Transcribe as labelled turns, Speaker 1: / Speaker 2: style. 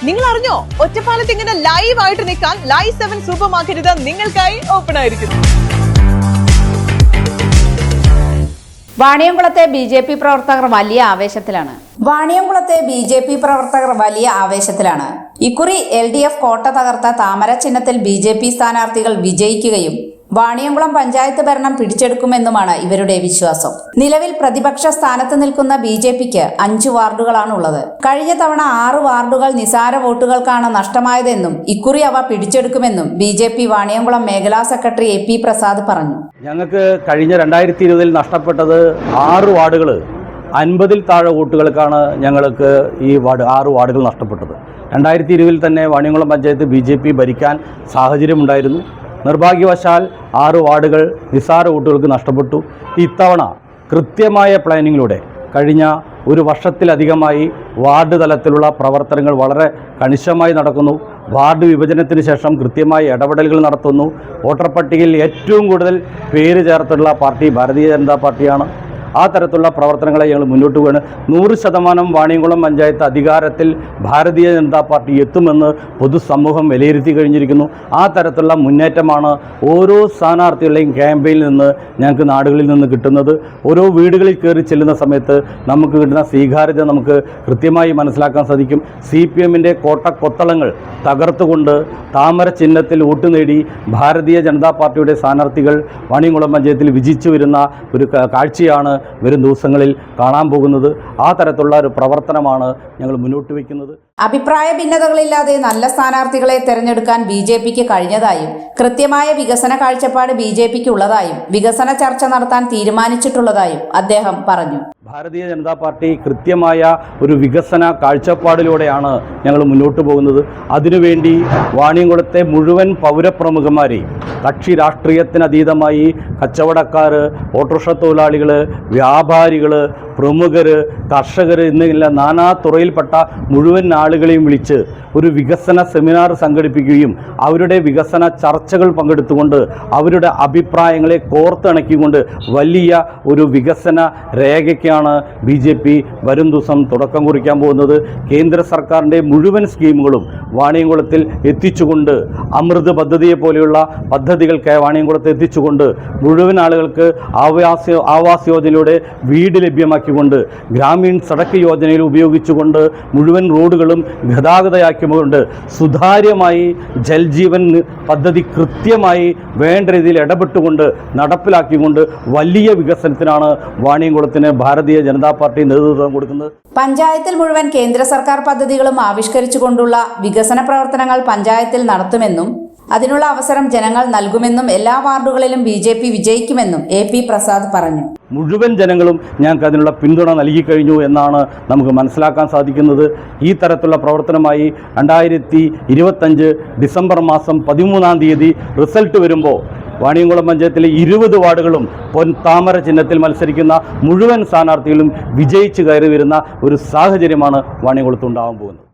Speaker 1: നിങ്ങൾ അറിഞ്ഞോ, ഒറ്റപ്പാലത്ത് ഇങ്ങനെ ലൈവ് ആയിട്ട് നിൽക്കാൻ ലൈവ് 7 സൂപ്പർ മാർക്കറ്റ് നിങ്ങൾക്കായി ഓപ്പൺ ആയിരിക്കുന്നു.
Speaker 2: വാണിയംകുളത്തെ ബി.ജെ.പി. പ്രവർത്തകർ വലിയ ആവേശത്തിലാണ്. ഇക്കുറി LDF കോട്ട തകർത്ത താമര ചിഹ്നത്തിൽ ബി.ജെ.പി. സ്ഥാനാർത്ഥികൾ വിജയിക്കുകയും വാണിയംകുളം പഞ്ചായത്ത് ഭരണം പിടിച്ചെടുക്കുമെന്നുമാണ് ഇവരുടെ വിശ്വാസം. നിലവിൽ പ്രതിപക്ഷ സ്ഥാനത്ത് നിൽക്കുന്ന ബി.ജെ.പിക്ക് 5 വാർഡുകളാണുള്ളത്. കഴിഞ്ഞ തവണ 6 വാർഡുകൾ നിസാര വോട്ടുകൾക്കാണ് നഷ്ടമായതെന്നും ഇക്കുറി അവ പിടിച്ചെടുക്കുമെന്നും ബി.ജെ.പി. വാണിയംകുളം മേഖലാ സെക്രട്ടറി A.P. പ്രസാദ് പറഞ്ഞു.
Speaker 3: ഞങ്ങൾക്ക് കഴിഞ്ഞ 2020 നഷ്ടപ്പെട്ടത് 6 വാർഡുകൾ 50-ൽ താഴെ വോട്ടുകൾക്കാണ് ഞങ്ങൾക്ക് ഈ 6 വാർഡുകൾ നഷ്ടപ്പെട്ടത്. 2020 തന്നെ വാണിയംകുളം പഞ്ചായത്ത് ബി.ജെ.പി. ഭരിക്കാൻ സാഹചര്യമുണ്ടായിരുന്നു. നിർഭാഗ്യവശാൽ 6 വാർഡുകൾ നിസ്സാര വോട്ടുകൾക്ക് നഷ്ടപ്പെട്ടു. ഇത്തവണ കൃത്യമായ പ്ലാനിങ്ങിലൂടെ കഴിഞ്ഞ ഒരു വർഷത്തിലധികമായി വാർഡ് തലത്തിലുള്ള പ്രവർത്തനങ്ങൾ വളരെ കണിശമായി നടക്കുന്നു. വാർഡ് വിഭജനത്തിന് ശേഷം കൃത്യമായ ഇടപെടലുകൾ നടത്തുന്നു. വോട്ടർ പട്ടികയിൽ ഏറ്റവും കൂടുതൽ പേര് ചേർത്തുള്ള പാർട്ടി ഭാരതീയ ജനതാ പാർട്ടിയാണ്. ആ തരത്തിലുള്ള പ്രവർത്തനങ്ങളെ ഞങ്ങൾ മുന്നോട്ട് പോവുകയാണ്. 100% വാണിയംകുളം പഞ്ചായത്ത് അധികാരത്തിൽ ഭാരതീയ ജനതാ പാർട്ടി എത്തുമെന്ന് പൊതുസമൂഹം വിലയിരുത്തി കഴിഞ്ഞിരിക്കുന്നു. ആ തരത്തിലുള്ള മുന്നേറ്റമാണ് ഓരോ സ്ഥാനാർത്ഥികളുടെയും ക്യാമ്പയിനിൽ നിന്ന് ഞങ്ങൾക്ക് നാടുകളിൽ നിന്ന് കിട്ടുന്നത്. ഓരോ വീടുകളിൽ കയറി ചെല്ലുന്ന സമയത്ത് നമുക്ക് കിട്ടുന്ന സ്വീകാര്യത നമുക്ക് കൃത്യമായി മനസ്സിലാക്കാൻ സാധിക്കും. CPM-ന്റെ കോട്ടക്കൊത്തളങ്ങൾ തകർത്തുകൊണ്ട് താമര ചിഹ്നത്തിൽ വോട്ട് നേടി ഭാരതീയ ജനതാ പാർട്ടിയുടെ സ്ഥാനാർത്ഥികൾ വാണിയംകുളം പഞ്ചായത്തിൽ വിജയിച്ചു വരുന്ന ഒരു കാഴ്ചയാണ് വരും ദിവസങ്ങളിൽ കാണാൻ പോകുന്നത്. ആ തരത്തിലുള്ള ഒരു പ്രവർത്തനമാണ് ഞങ്ങൾ മുന്നോട്ട് വയ്ക്കുന്നത്.
Speaker 2: അഭിപ്രായ ഭിന്നതകളില്ലാതെ നല്ല സ്ഥാനാർത്ഥികളെ തെരഞ്ഞെടുക്കാൻ ബി.ജെ.പിക്ക് കഴിഞ്ഞതായും കൃത്യമായ വികസന കാഴ്ചപ്പാട് ബി.ജെ.പിക്ക് ഉള്ളതായും വികസന ചർച്ച നടത്താൻ തീരുമാനിച്ചിട്ടുള്ളതായും അദ്ദേഹം പറഞ്ഞു.
Speaker 3: ഭാരതീയ ജനതാ പാർട്ടി കൃത്യമായ ഒരു വികസന കാഴ്ചപ്പാടിലൂടെയാണ് ഞങ്ങൾ മുന്നോട്ട് പോകുന്നത്. അതിനുവേണ്ടി വാണിയംകുളത്തെ മുഴുവൻ പൗരപ്രമുഖന്മാരെയും കക്ഷി രാഷ്ട്രീയത്തിനതീതമായി കച്ചവടക്കാർ, ഓട്ടോറിക്ഷ തൊഴിലാളികൾ, വ്യാപാരികൾ, പ്രമുഖർ, കർഷകർ എന്നിങ്ങനെ നാനാ തുറയിൽപ്പെട്ട മുഴുവൻ ആളുകളെയും വിളിച്ച് ഒരു വികസന സെമിനാർ സംഘടിപ്പിക്കുകയും അവരുടെ വികസന ചർച്ചകൾ പങ്കെടുത്തുകൊണ്ട് അവരുടെ അഭിപ്രായങ്ങളെ കോർത്തിണക്കിക്കൊണ്ട് വലിയ ഒരു വികസന രേഖയ്ക്കാണ് ബി.ജെ.പി. വരും ദിവസം തുടക്കം കുറിക്കാൻ പോകുന്നത്. കേന്ദ്ര സർക്കാരിൻ്റെ മുഴുവൻ സ്കീമുകളും വാണിയംകുളത്തിൽ എത്തിച്ചുകൊണ്ട് അമൃത് പദ്ധതിയെ പോലെയുള്ള പദ്ധതികൾക്ക് വാണിയംകുളത്ത് എത്തിച്ചുകൊണ്ട് മുഴുവൻ ആളുകൾക്ക് ആവാസ് യോജനയിലൂടെ വീട് ലഭ്യമാക്കിക്കൊണ്ട് ഗ്രാമീൺ സടക്ക് യോജനയിൽ ഉപയോഗിച്ചുകൊണ്ട് മുഴുവൻ റോഡുകളും ഗതാഗതയാക്കിക്കൊണ്ട് സുതാര്യമായി ജൽജീവൻ പദ്ധതി കൃത്യമായി വേണ്ട രീതിയിൽ ഇടപെട്ടുകൊണ്ട് നടപ്പിലാക്കിക്കൊണ്ട് വലിയ വികസനത്തിനാണ് വാണിയംകുളത്തിന് ഭാരതീയ ജനതാ പാർട്ടി നേതൃത്വം കൊടുക്കുന്നത്.
Speaker 2: പഞ്ചായത്തിൽ മുഴുവൻ കേന്ദ്ര സർക്കാർ പദ്ധതികളും ആവിഷ്കരിച്ചുകൊണ്ടുള്ള വികസന പ്രവർത്തനങ്ങൾ പഞ്ചായത്തിൽ നടത്തുമെന്നും അതിനുള്ള അവസരം ജനങ്ങൾ നൽകുമെന്നും എല്ലാ വാർഡുകളിലും ബി.ജെ.പി. വിജയിക്കുമെന്നും A.P. പ്രസാദ് പറഞ്ഞു.
Speaker 3: മുഴുവൻ ജനങ്ങളും ഞങ്ങൾക്ക് അതിനുള്ള പിന്തുണ നൽകി കഴിഞ്ഞു എന്നാണ് നമുക്ക് മനസ്സിലാക്കാൻ സാധിക്കുന്നത്. ഈ തരത്തിലുള്ള പ്രവർത്തനമായി 2025 ഡിസംബർ മാസം 13-ാം തീയതി റിസൾട്ട് വരുമ്പോൾ വാണിയംകുളം പഞ്ചായത്തിലെ 20 വാർഡുകളും താമര ചിഹ്നത്തിൽ മത്സരിക്കുന്ന മുഴുവൻ സ്ഥാനാർത്ഥികളും വിജയിച്ച് കയറി വരുന്ന ഒരു സാഹചര്യമാണ് വാണിയംകുളത്ത് ഉണ്ടാകാൻ പോകുന്നത്.